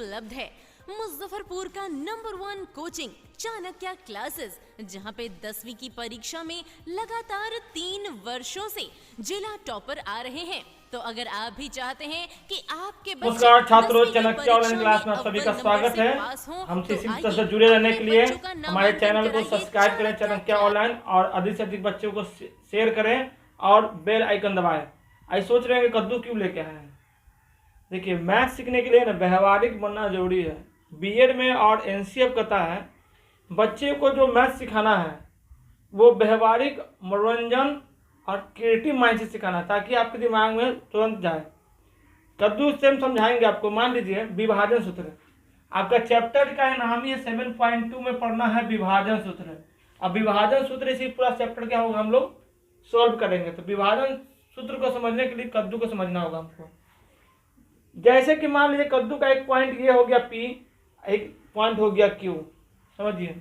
उपलब्ध है मुजफ्फरपुर का नंबर 1 कोचिंग चाणक्य क्लासेस, जहां पे 10वीं की परीक्षा में लगातार 3 वर्षों से जिला टॉपर आ रहे हैं। तो अगर आप भी चाहते हैं कि आपके नमस्कार छात्रों, चाणक्य ऑनलाइन क्लास में सभी का स्वागत है। हमसे इसी तरह से जुड़े रहने के लिए हमारे चैनल को सब्सक्राइब करें चाणक्य ऑनलाइन, और अधिक से अधिक बच्चों को शेयर करें और बेल आइकन दबाएं। आई सोच रहे हैं कि कद्दू क्यों लेके आए हैं। देखिए, मैथ सीखने के लिए ना व्यवहारिक बनना जरूरी है। बीएड में और एनसीएफ कहता है बच्चे को जो मैथ सिखाना है वो व्यवहारिक, मनोरंजन और क्रिएटिव माइंड से सिखाना, ताकि आपके दिमाग में तुरंत जाए। कद्दू से हम समझाएंगे आपको। मान लीजिए विभाजन सूत्र, आपका चैप्टर का नाम ही 7.2 में पढ़ना है विभाजन सूत्र। अब विभाजन सूत्र से पूरा चैप्टर क्या होगा हम लोग सॉल्व करेंगे। तो विभाजन सूत्र को समझने के लिए कद्दू को समझना होगा हमको। जैसे कि मान लीजिए कद्दू का एक पॉइंट ये हो गया P, एक पॉइंट हो गया Q, समझिए।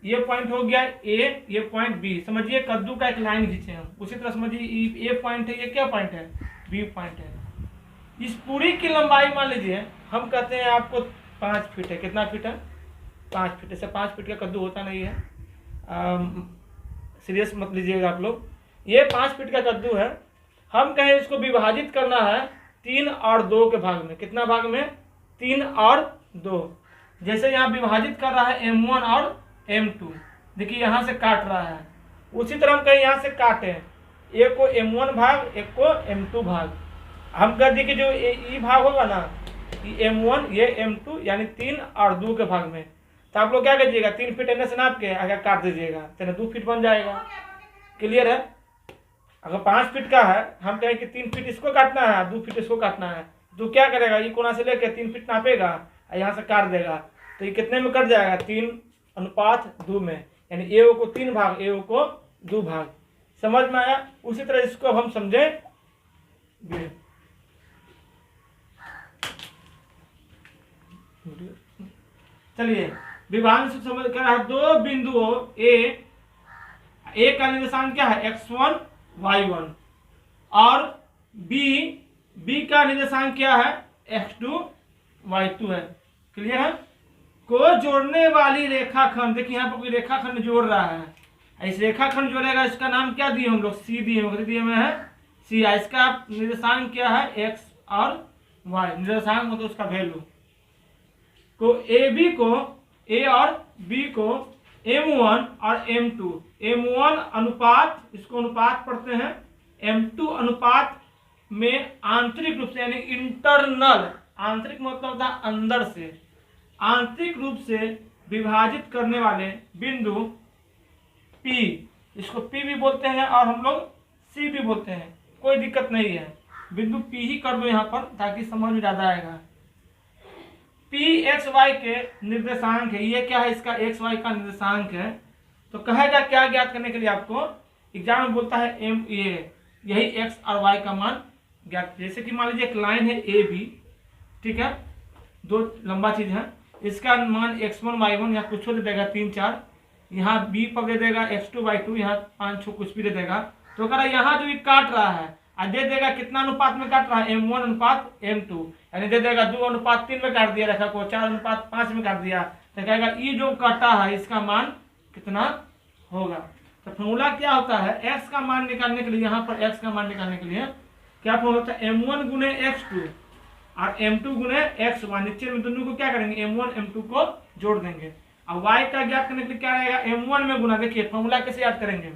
ये पॉइंट हो गया A, ये पॉइंट B, समझिए। कद्दू का एक लाइन खींचे हम। उसी तरह समझिए ये पॉइंट है, ये क्या पॉइंट है, B पॉइंट है। इस पूरी की लंबाई मान लीजिए हम कहते हैं आपको 5 फीट है। कितना फीट है? 5 फीट। ऐसे 5 फीट का कद्दू होता नहीं है, सीरियस मत लीजिएगा आप लोग। ये 5 फीट का कद्दू है। हम कहें इसको विभाजित करना है 3 और 2 के भाग में। कितना भाग में? 3 और 2। जैसे यहाँ विभाजित कर रहा है M1 और M2, देखिए यहाँ से काट रहा है। उसी तरह हम कहीं यहाँ से काटे, एक को M1 भाग, एक को M2 भाग। हम कह दिए कि जो ये भाग होगा ना, ये M1 ये M2, यानी 3 और 2 के भाग में। तो आप लोग क्या कीजिएगा, 3 फीट एने से नाप के अगर काट दीजिएगा तो 2 फीट बन जाएगा। क्लियर है? अगर 5 फीट का है, हम कहें कि 3 फीट इसको काटना है, 2 फीट इसको काटना है, तो क्या करेगा, ये कोना से लेके 3 फीट नापेगा और यहाँ से काट देगा। तो ये कितने में कट जाएगा? 3:2 में, यानी ए को 3 भाग, ए को 2 भाग। समझ में आया? उसी तरह इसको हम समझे। चलिए, विभाजन से समझ क्या है। 2 बिंदुओं ए का निर्देशांक क्या है? x1 y1, और बी का निर्देशांक क्या है? x2 y2 है। क्लियर है? को जोड़ने वाली रेखाखंड, देखिए यहाँ पर कोई रेखाखंड जोड़ रहा है। इस रेखाखंड जोड़ेगा, इसका नाम क्या दिए हम लोग? सी दिए में है सी। इसका निर्देशांक क्या है? x और y। निर्देशांक मतलब उसका वैल्यू को ए और बी को M1 और M2, M1 अनुपात, इसको अनुपात पढ़ते हैं, M2 अनुपात में आंतरिक रूप से, यानी इंटरनल, आंतरिक मतलब होता है अंदर से, आंतरिक रूप से विभाजित करने वाले बिंदु P, इसको P भी बोलते हैं और हम लोग C भी बोलते हैं, कोई दिक्कत नहीं है। बिंदु P ही कर दो यहाँ पर, ताकि समझ में ज्यादा आएगा। P x y के निर्देशांक है। ये क्या है? इसका x y का निर्देशांक है। तो कहेगा क्या ज्ञात करने के लिए आपको? एग्जाम में बोलता है यही x और y का मान ज्ञात। जैसे कि मान लीजिए एक लाइन है ए बी, ठीक है, 2 लंबा चीज है। इसका मान x1 y1 यहाँ कुछ दे देगा 3 4, यहाँ b पर दे देगा x2 y2, यहाँ 5 6 कुछ भी दे देगा। तो कह रहा है यहाँ जो ये काट रहा है दे देगा कितना अनुपात में काट रहा है? M1 अनुपात M2, यानी दे देगा 2:3 में काट दिया रेखा को, 4:5 में काट दिया। तो कहेगा ये जो काटा है इसका मान कितना होगा। तो फॉर्मूला क्या होता है? x का मान निकालने के लिए, यहाँ पर x का मान निकालने के लिए क्या फॉर्मूला होता है? M1 गुने x2 और M2 गुने x1। नीचे में दोनों को क्या करेंगे? M1 M2 को जोड़ देंगे। अब y का ज्ञात करने के लिए क्या रहेगा? M1 में गुना। देखिए फॉर्मूला कैसे याद करेंगे?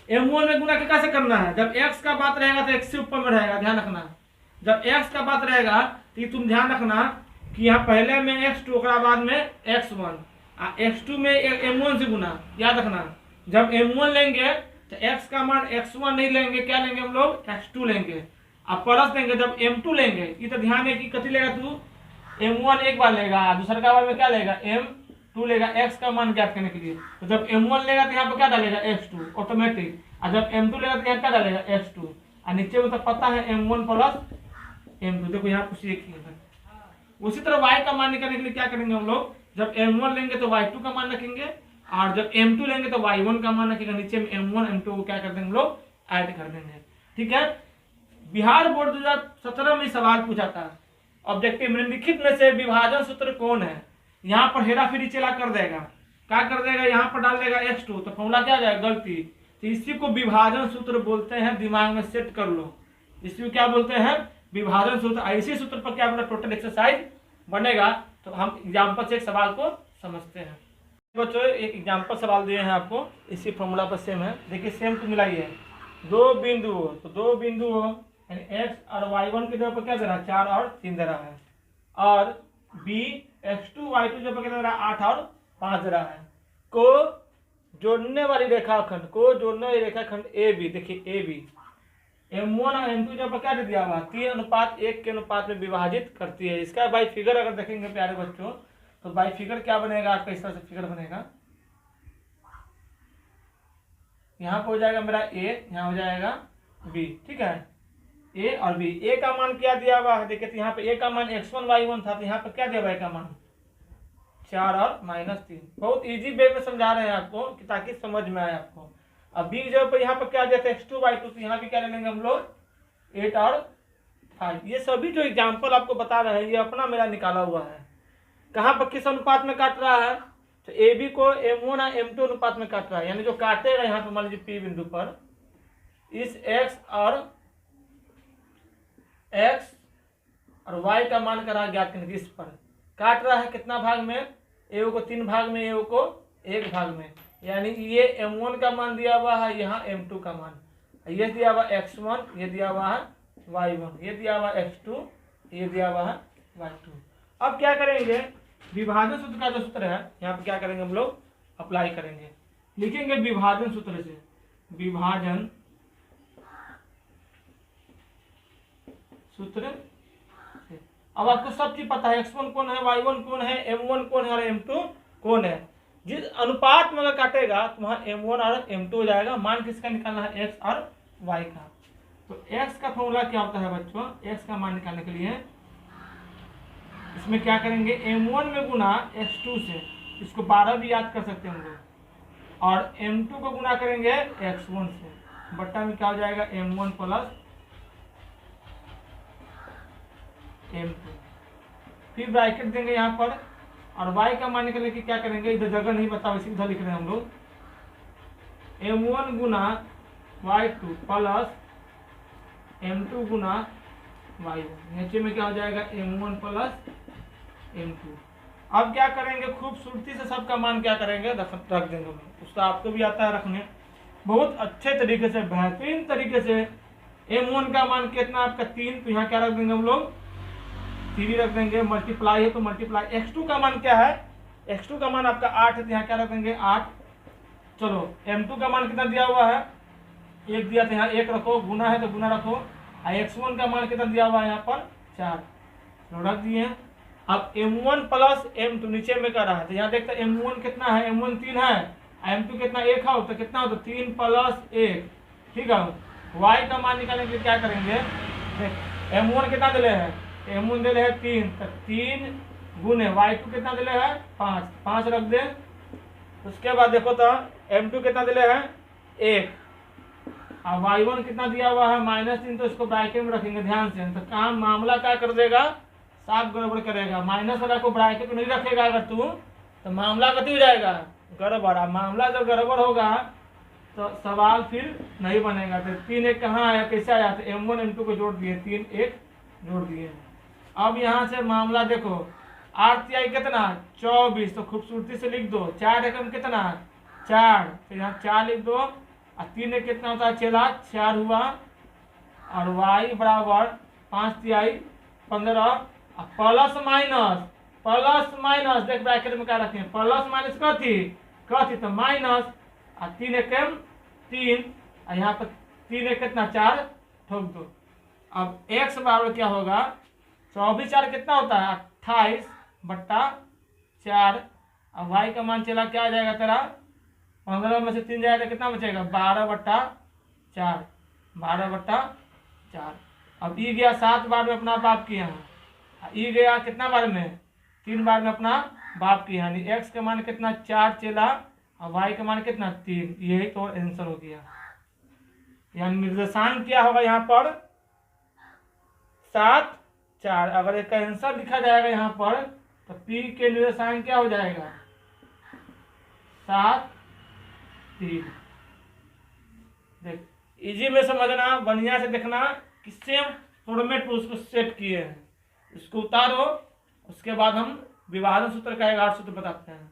M1 में गुना कैसे करना है? जब x का बात रहेगा तो x से ऊपर में रहेगा, ध्यान रखना। जब x का बात रहेगा तो तुम ध्यान रखना कि यहाँ पहले में x2, ओकरा बाद में x1, x2 में M1 से गुना, याद रखना। जब M1 लेंगे तो x का मान x1 नहीं लेंगे, क्या लेंगे हम लोग? x2 लेंगे। अब प्लस लेंगे जब M2 लेंगे, ये तो ध्यान है कि कथी लेगा तू? M1 एक बार लेगा, दूसरा का बार में क्या लेगा? M2 लेगा, x का मान ज्ञात करने के लिए। तो जब M1 लेगा तो यहाँ पर क्या डालेगा? x2 ऑटोमेटिक, और जब M2 लेगा तो यहाँ क्या डालेगा? x2, और नीचे में तो पता है M1 प्लस M2। देखो यहाँ कुछ एक ही है। उसी तरह y का मान निकालने के लिए क्या करेंगे हम लोग? जब M1 लेंगे तो y2 का मान रखेंगे, और जब M2 लेंगे तो y1 का मान रखेंगे। नीचे में M1 M2 को क्या कर देंगे हम लोग? ऐड कर देंगे। ठीक है? बिहार बोर्ड 2017 में सवाल पूछा था ऑब्जेक्टिव निम्नलिखित में से विभाजन सूत्र कौन है। यहाँ पर हेरा फेरी चला कर देगा, क्या कर देगा, यहाँ पर डाल देगा x2, तो फॉर्मूला क्या आ जाएगा, गलती। तो इसी को विभाजन सूत्र बोलते हैं, दिमाग में सेट कर लो, इसी क्या बोलते हैं, विभाजन सूत्र। ऐसे सूत्र पर क्या बोला, टोटल एक्सरसाइज बनेगा। तो हम एग्जाम्पल से एक सवाल को समझते हैं। बच्चों एक एग्जाम्पल सवाल दिए हैं आपको, इसी फॉर्मूला पर सेम है। देखिए सेम टू मिलाइए, दो बिंदु हो, तो दो बिंदु हो यानी x और y1 की जगह पर क्या दे रहा है, 4 और 3 दे रहा है, और b x2 y2 जगह पर क्या दे रहा है, 8 और 5 दे रहा है। को जोड़ने वाली रेखाखंड, को जोड़ने वाली रेखाखंड ए बी, देखिए ए बी M1 और M2 जब क्या दे दिया हुआ, 3:1 के अनुपात में विभाजित करती है। इसका बाई फिगर अगर देखेंगे प्यारे बच्चों, तो बाई फिगर क्या बनेगा आपका, इस तरह से फिगर बनेगा। यहाँ पे हो जाएगा मेरा A, यहाँ हो जाएगा B, ठीक है, A और B। A का मान क्या दिया हुआ है, देखिए तो यहाँ पे A का मान x1 y1 था, तो यहाँ पे क्या दिया हुआ है का मान 4 और -3। बहुत इजी वे में समझा रहे हैं आपको कि ताकि समझ में आए आपको। अब बी जगह पर यहाँ पर क्या दिया था x2 y2, तो यहाँ पे क्या ले लेंगे हम लोग 8 और 5। ये सभी जो एग्जाम्पल आपको बता रहे हैं ये अपना मेरा निकाला हुआ है। कहाँ पर किस अनुपात में काट रहा है, तो ए बी को M1 और M2 अनुपात में काट रहा है, यानी जो काटेगा यहाँ पे मान लीजिए P बिंदु पर इस x और y का मान करा ज्ञात करने, इस पर काट रहा है कितना भाग में, ए को 3 भाग में, ए को 1 भाग में, यानी ये M1 का मान दिया हुआ है, यहाँ M2 का मान, ये दिया हुआ x1, ये दिया हुआ है y1, ये दिया हुआ x2, ये दिया हुआ है y2। अब क्या करेंगे, विभाजन सूत्र का जो सूत्र है यहाँ पे क्या करेंगे हम लोग अप्लाई करेंगे, लिखेंगे विभाजन सूत्र से, विभाजन सूत्र से। अब आपको सब चीज पता है, x1 कौन है, y1 कौन है, M1 कौन है और M2 कौन है। जिस अनुपात में अगर काटेगा तो वहाँ M1 और M2 हो जाएगा। मान किसका निकालना है, x और y का। तो x का फॉर्मूला क्या होता है बच्चों, x का मान निकालने के लिए इसमें क्या करेंगे, M1 में गुना x2 से, इसको 12 भी याद कर सकते हैं हम लोग, और M2 को गुना करेंगे x1 से, बट्टा में क्या हो जाएगा M1 प्लस M2, फिर ब्रैकेट देंगे यहाँ पर, और y का मान निकलने की क्या करेंगे, इधर जगह नहीं बताओ इसी इधर लिख रहे हैं हम लोग, M1 गुना y2 प्लस M2 गुना y1, नीचे में क्या हो जाएगा M1 प्लस M2। अब क्या करेंगे, खूबसूरती से सबका मान क्या करेंगे रख देंगे, उसका आपको भी आता है रखने, बहुत अच्छे तरीके से, बेहतरीन तरीके से। M1 का मान कितना आपका 3, तो यहाँ क्या रख देंगे हम लोग 3 रख देंगे, मल्टीप्लाई है तो मल्टीप्लाई। x2 का मान क्या है, x2 का मान आपका 8 है, तो यहाँ क्या रख देंगे 8। चलो M2 का मान कितना दिया हुआ है, 1 दिया था, यहाँ 1 रखो, गुना है तो गुना रखो, और x1 का मान कितना दिया हुआ है यहाँ पर 4 रख दिए। अब M1 प्लस M2 नीचे में कर रहा है, तो यहाँ देखते हैं M1 कितना है, M1 3 है, M2 कितना 1 है, तो कितना हो, तो 3 प्लस 1, ठीक है। y का मान निकालने के लिए क्या करेंगे, M1 कितना दिले है, M1 दिले है 3, तो 3 गुने y2 कितना दिले है 5 रख दे। उसके बाद देखो तो M2 कितना दिले है 1, और y1 कितना दिया हुआ है -3, तो इसको ब्रैकेट में रखेंगे ध्यान से, तो काम मामला क्या कर देगा, साफ गड़बड़ करेगा। माइनस वाला को ब्रैकेट में नहीं रखेगा अगर तू, तो मामला कति हो जाएगा गड़बड़। मामला जब गड़बड़ होगा तो सवाल फिर नहीं बनेगा। तो 3 1 कहाँ आया, कैसे आया, तो M1 M2 को जोड़ दिए, 3 1 जोड़ दिए। अब यहाँ से मामला देखो, 8 तिहाई कितना 24, तो खूबसूरती से लिख दो, 4 एकम कितना 4, तो यहाँ 4 लिख दो, और 3 1 कितना होता है चला 4 हुआ, और y बराबर 5 तिहाई 15, प्लस माइनस देख ब्रैकेट में क्या रखें, प्लस माइनस कथी तो माइनस, और 3 एकम 3, और यहाँ पर 3 1 कितना 4 ठोक दो। अब x बराबर क्या होगा, 24 4 कितना होता है 28 बट्टा 4, अब y का मान चला क्या आ जाएगा तेरा, 15 में से 3 जाएगा तो कितना बचेगा 12 बट्टा 4, 12 बट्टा 4। अब ई गया 7 बार में अपना बाप की यहाँ, ई गया कितना बार में 3 बार में अपना बाप की, यानी x का मान कितना 4 चला, और y का मान कितना 3, यही तो आंसर हो गया। यानी निर्देशांक क्या होगा यहाँ पर 7 4। अगर एक आंसर लिखा जाएगा यहाँ पर तो P के निर्देशांक क्या हो जाएगा 7 3। देख इजी में समझना, बढ़िया से देखना कि सेम फॉर्मेट पर उसको सेट किए हैं। इसको उतारो, उसके बाद हम विभाजन सूत्र का 11 सूत्र बताते हैं।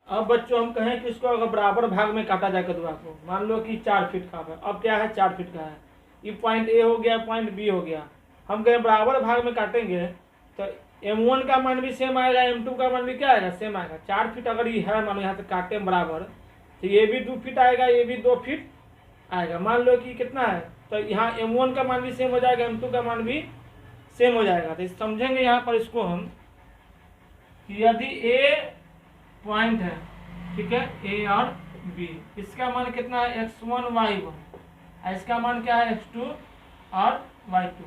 अब बच्चों हम कहें कि इसको अगर बराबर भाग में काटा जाए कदुआ को, मान लो कि 4 फीट का है, अब क्या है 4 फीट का है, ये पॉइंट ए हो गया, पॉइंट बी हो गया। हम कहें बराबर भाग में काटेंगे तो M1 का मान भी सेम आएगा, M2 का मान भी क्या आएगा सेम आएगा। 4 फीट अगर ये है, मान लो यहाँ से काटे बराबर, तो ये भी 2 फीट आएगा, ये भी 2 फीट आएगा। मान लो कि कितना है, तो यहाँ M1 का मान भी सेम हो जाएगा, M2 का मान भी सेम हो जाएगा। तो समझेंगे यहाँ पर इसको हम कि यदि A पॉइंट है, ठीक है, A और B, इसका मान कितना है x1 y1, इसका मान क्या है x2 और y2।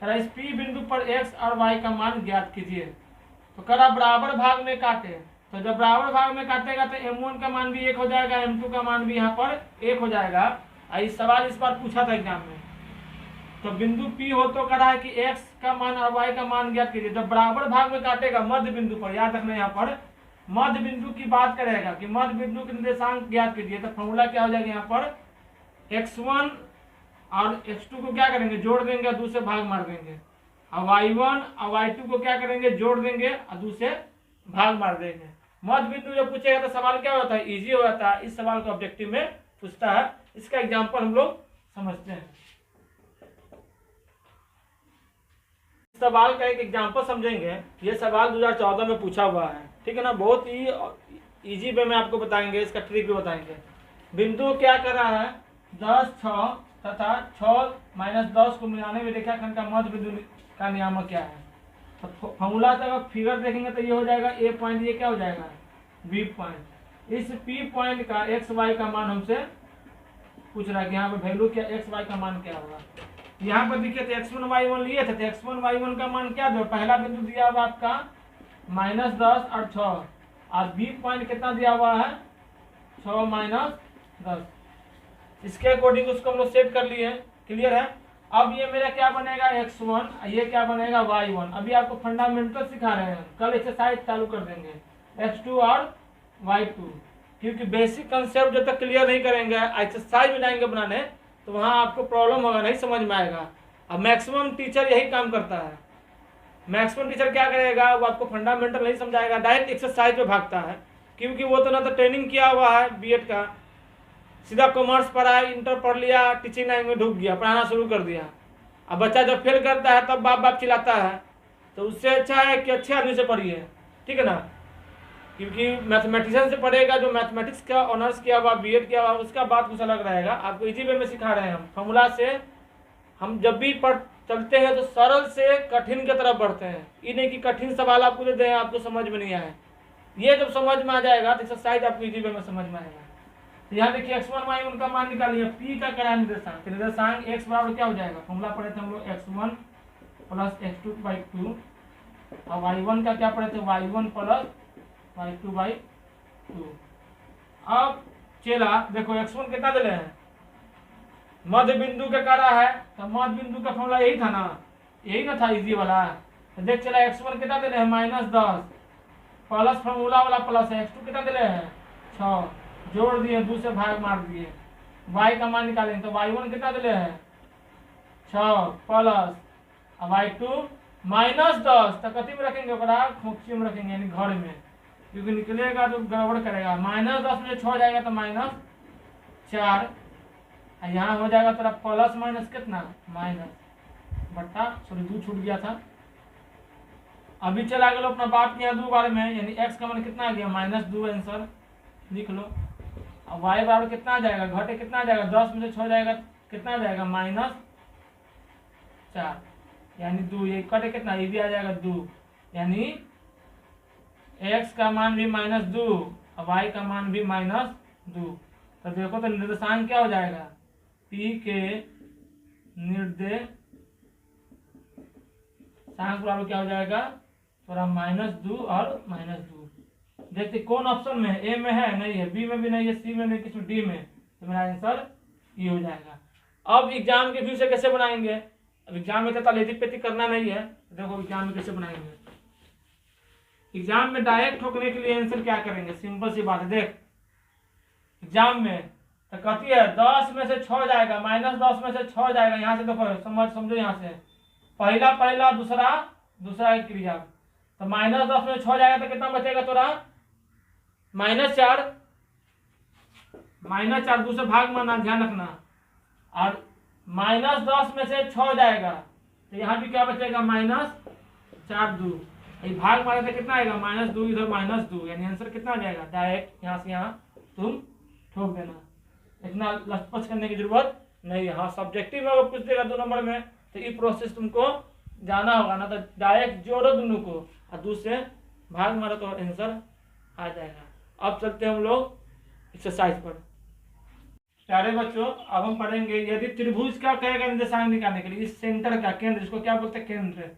करा इस P बिंदु पर x और y का मान ज्ञात कीजिए। तो करा बराबर भाग में काटे, तो जब बराबर भाग में काटेगा तो M1 का मान भी 1 हो जाएगा, M2 का मान भी यहाँ पर 1 हो जाएगा। इस सवाल इस बार पूछा था एग्जाम में। तो बिंदु P हो तो करा है कि x का मान और y का मान ज्ञात कीजिए। जब बराबर भाग में काटेगा मध्य बिंदु पर, याद रखना यहाँ पर मध्य बिंदु की बात करेगा कि मध्य बिंदु के निर्देशांक ज्ञात कीजिए। तो फॉर्मूला क्या हो जाएगा यहाँ पर x1 और x2 को क्या करेंगे जोड़ देंगे और 2 से भाग मार देंगे, और y1 और y2 को क्या करेंगे जोड़ देंगे और 2 से भाग मार देंगे। मध्य बिंदु जब पूछेगा तो सवाल क्या होता है इजी हो जाता है। इस सवाल को ऑब्जेक्टिव में पूछता है। इसका एग्जाम्पल हम लोग समझते हैं। सवाल का एक एग्जाम्पल समझेंगे। ये सवाल 2014 में पूछा हुआ है, ठीक है ना। बहुत ही इजी वे में आपको बताएंगे, इसका ट्रिक भी बताएंगे। बिंदु क्या कर रहा है 10 6 तथा 6 - 10 को मिलाने में रेखाखंड का मध्य बिंदु का नियामक क्या है। तो फॉर्मूला से अगर फिगर देखेंगे तो ये हो जाएगा ए पॉइंट, ये क्या हो जाएगा बी पॉइंट। इस पी पॉइंट का एक्स वाई का मान हमसे पूछ रहा है कि यहाँ पे वैल्यू क्या एक्स वाई का मान क्या होगा। यहाँ पर देखिए तो x1 y1 लिए थे, तो x1 y1 का मान क्या दो, पहला बिंदु दिया हुआ आपका -10 और 6, और बी पॉइंट कितना दिया हुआ है 6 - 10। इसके अकॉर्डिंग उसको हम लोग सेट कर लिए, क्लियर है। अब ये मेरा क्या बनेगा x1, ये क्या बनेगा y1। अभी आपको फंडामेंटल सिखा रहे हैं, कल एक्सरसाइज चालू कर देंगे x2 और y2, क्योंकि बेसिक कंसेप्ट जब तक क्लियर नहीं करेंगे एक्सरसाइज में जाएंगे बनाने तो वहाँ आपको प्रॉब्लम होगा, नहीं समझ में आएगा। अब मैक्सिमम टीचर यही काम करता है। मैक्सिमम टीचर क्या करेगा, वो आपको फंडामेंटल नहीं समझाएगा, डायरेक्ट एक्सरसाइज पे भागता है, क्योंकि वो तो ना तो ट्रेनिंग किया हुआ है बीएड का, सीधा कॉमर्स पढ़ा, इंटर पढ़ लिया, टीचिंग लाइन में ढुक गया, पढ़ाना शुरू कर दिया। अब बच्चा जब फेल करता है तब बाप बाप चिल्लाता है। तो उससे अच्छा है कि अच्छे आदमी से पढ़िए, ठीक है ना, क्योंकि मैथमेटिशियन से पढ़ेगा जो मैथमेटिक्स का ऑनर्स किया हुआ, बीएड किया हुआ, उसका बात कुछ अलग रहेगा। आपको इजी वे में सिखा रहे हैं हम। फॉर्मूला से हम जब भी पढ़ चलते हैं तो सरल से कठिन की तरफ बढ़ते हैं। ये नहीं कि कठिन सवाल आपको दे दें आपको समझ में नहीं आए। ये जब समझ में आ जाएगा तो एक्सरसाइज आपको इजी वे में समझ में आएगा। तो यहाँ देखिए x1 y1 का मान निकालिए, p का करा निर्देशांक, निर्देशांक x बराबर क्या हो जाएगा, फॉर्मूला पढ़े थे हम लोग x1 + x2/2, और y1 का क्या पढ़े थे y1 + y2/2। अब चला देखो x1 कितना दे रहे हैं, मध्य बिंदु का करा है, तो मध्य बिंदु का फॉर्मूला यही था ना, यही ना था इजी वाला। तो देख चला x1 कितना दे रहे हैं -10, प्लस फॉर्मूला वाला प्लस है, x2 कितना दे रहे हैं 6, जोड़ दिए 2 से भाग मार दिए, y का मान निकालेंगे तो y1 कितना दे रहे हैं 6 प्लस y2 -10, तो कथी में रखेंगे बड़ा खोखी में रखेंगे, यानी घर में, क्योंकि निकलेगा तो गड़बड़ करेगा। -10 में 6 जाएगा तो -4, यहाँ हो जाएगा तेरा प्लस माइनस कितना बट्टा, सॉरी 2 छूट गया था। अभी चला गया अपना बात किया 2 बारे में, यानी x का मान कितना आ गया -2, आंसर लिख लो। अब y बराबर कितना आ जाएगा, घटे कितना आ जाएगा 10 में से 6 जाएगा कितना आ जाएगा -4, यानी 2, ये कटे कितना ये भी आ जाएगा 2, यानी x का मान भी -2 और y का मान भी -2। तो देखो तो निर्देशांक क्या हो जाएगा, p के निर्देशांक बराबर क्या हो जाएगा थोड़ा -2 और -2। देखते कौन ऑप्शन में है, ए में है नहीं है, बी में भी नहीं है, सी में नहीं, किसी डी में, तो मेरा आंसर ये हो जाएगा। अब एग्जाम के व्यू से कैसे बनाएंगे, अब एग्जाम में तो लेजी पेटी करना नहीं है। देखो एग्जाम में कैसे बनाएंगे। एग्जाम में डायरेक्ट ठोकने के लिए आंसर क्या करेंगे, सिंपल सी बात है। देख एग्जाम में तो कहती है 10 में से 6 जाएगा, -10 में से 6 जाएगा। यहाँ से देखो समझो, यहाँ से पहला दूसरा क्रिया, तो -10 में 6 जाएगा तो कितना बचेगा तोरा, -4। -4 दूसरे भाग मानना, ध्यान रखना। और -10 में से 6 जाएगा तो यहाँ भी क्या बचेगा, -4 2। भाग मारे तो कितना आएगा, -2, इधर -2, यानी आंसर कितना आ जाएगा, डायरेक्ट यहाँ से यहाँ तुम ठोक देना। इतना लचपच करने की जरूरत नहीं है। हाँ सब्जेक्टिव अगर पूछ देगा 2 नंबर में तो ये प्रोसेस तुमको जाना होगा, ना तो डायरेक्ट जोड़ो दोनों को और दूसरे भाग मारो तो आंसर आ जाएगा। अब चलते हैं हम लोग एक्सरसाइज पर। प्यारे बच्चों अब हम पढ़ेंगे, यदि त्रिभुज का कहेगा निर्देशांक निकालने के लिए, इस सेंटर का केंद्र, इसको क्या बोलते हैं केंद्र,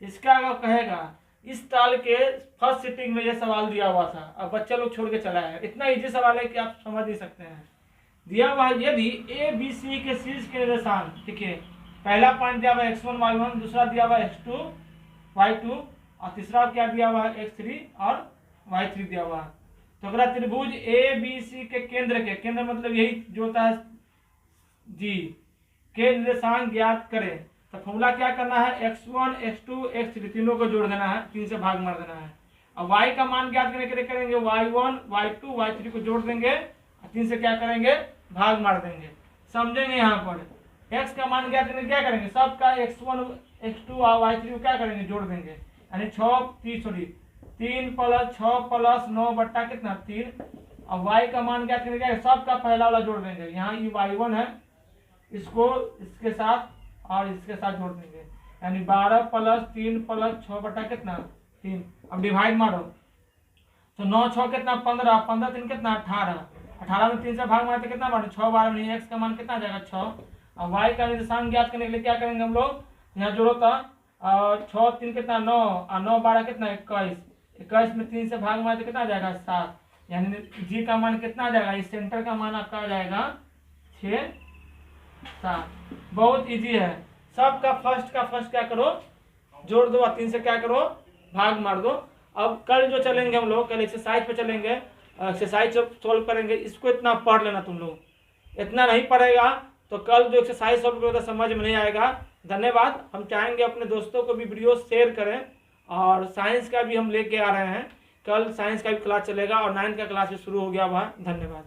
इसका अगर कहेगा, इस साल के फर्स्ट सिटिंग में ये सवाल दिया हुआ था। अब बच्चा लोग छोड़ के चला है, इतना इजी सवाल है कि आप समझ नहीं सकते हैं। दिया हुआ यदि ए बी सी के शीर्ष के निर्देशांक, ठीक है, पहला पॉइंट दिया हुआ x1 y1, दूसरा दिया हुआ x2 y2 और तीसरा क्या दिया हुआ x3 और y3 दिया हुआ। तो अगर त्रिभुज ए बी सी के केंद्र मतलब यही जो होता है जी के निर्देशांक ज्ञात करें, तो फॉर्मूला क्या करना है, x1 x2 x3 तीनों को जोड़ देना है, 3 से भाग मार देना है। अब y का मान ज्ञात करने के लिए करेंगे y1 y2 y3 को जोड़ देंगे, 3 से क्या करेंगे, भाग मार देंगे। समझेंगे यहाँ पर x का मान ज्ञात करने क्या करेंगे, सबका x1 x2 और y3 को क्या करेंगे, जोड़ देंगे, यानी 3 + 6 + 9 बट्टा कितना 3। अब y का मान ज्ञात करने क्या, सबका पहला वाला जोड़ देंगे। यहाँ ये y1 है, इसको इसके साथ और इसके साथ जोड़ देंगे, यानी 12 + 3 + 6 बट्टा कितना 3। अब डिवाइड मारो तो 9 6 कितना 15, 15 3 कितना 18, 18 में 3 से भाग मारते कितना बार 6 12 में x का मान कितना आ जाएगा 6। अब y का निर्देशांक ज्ञात करने के लिए क्या करेंगे हम लोग, यहाँ जोड़ो था 6 3 कितना 9 और 9 12 कितना 21, 21 में 3 से भाग मारते कितना आ जाएगा 7, यानी g का मान कितना आ जाएगा, इस सेंटर का मान आपका आ जाएगा 6 7। बहुत इजी है, सबका फर्स्ट क्या करो, जोड़ दो और 3 से क्या करो, भाग मार दो। अब कल जो चलेंगे हम लोग, कल एक्सरसाइज पे चलेंगे, एक्सरसाइज सोल्व करेंगे। इसको इतना पढ़ लेना तुम लोग, इतना नहीं पढ़ेगा तो कल जो एक्सरसाइज सोल्व करोगे समझ में नहीं आएगा। धन्यवाद। हम चाहेंगे अपने दोस्तों को भी वीडियो शेयर करें, और साइंस का भी हम लेके आ रहे हैं, कल साइंस का भी क्लास चलेगा और 9th का क्लास भी शुरू हो गया हुआ है। धन्यवाद।